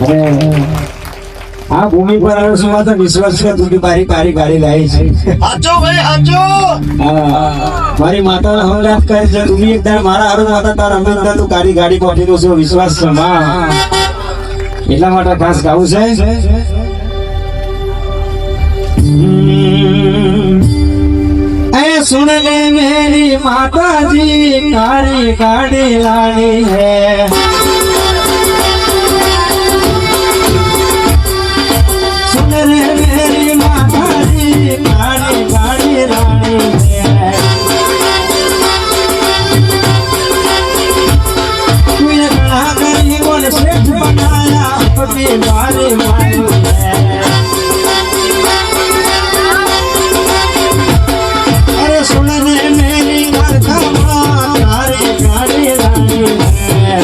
આ ભૂમિ પર આરસમાં તો વિશ્વાસ છે તું તારી તારી ગાડી લાવી છે. હાચો ભાઈ હાચો. મારી માતા હમણાં કહે છે તું એક દાડ મારા હારું માતા તારા અંદર તું તારી ગાડી પહોંચી દો છો વિશ્વાસ છે માં. એટલા માટે ખાસ ગાવું છે. ऐ सुन ले मेरी माता जी कारी गाड़ी लानी है. सुन ले मेरी माता जी कारी गाड़ी लानी है. तूने बड़ा गरीबों ने सेठ बनाया अपनी बारी मानी है. सुन ले मेरी तारी गाड़ी लानी है.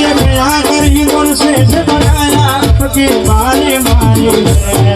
ये बड़ा गरीबों से बनाया अपनी बारी मारी है.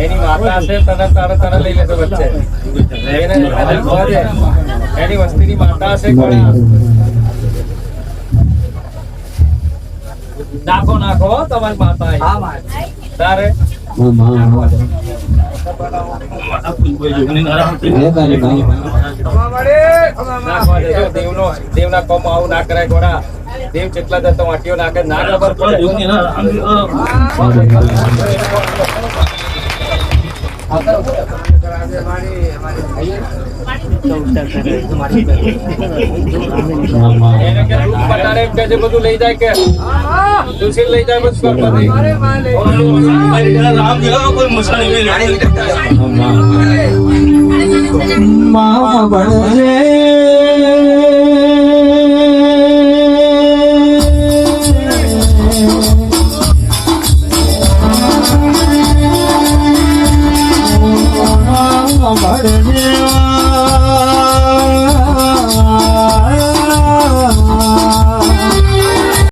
એની માતા છે તને લઈ લેતો વચ્ચે એની વસ્તીની માતા છે નાખો નાખો તમારી માતા તારે દેવના કોમ આવું ના કરાય ઘોડા. દેવ જેટલા જતો વાટીઓ નાખે ના ખબર પડે. એને કે રૂપ પટારે એમ કે બધું લઈ જાય કે તુલસી લઈ જાય બધું माँ बड़े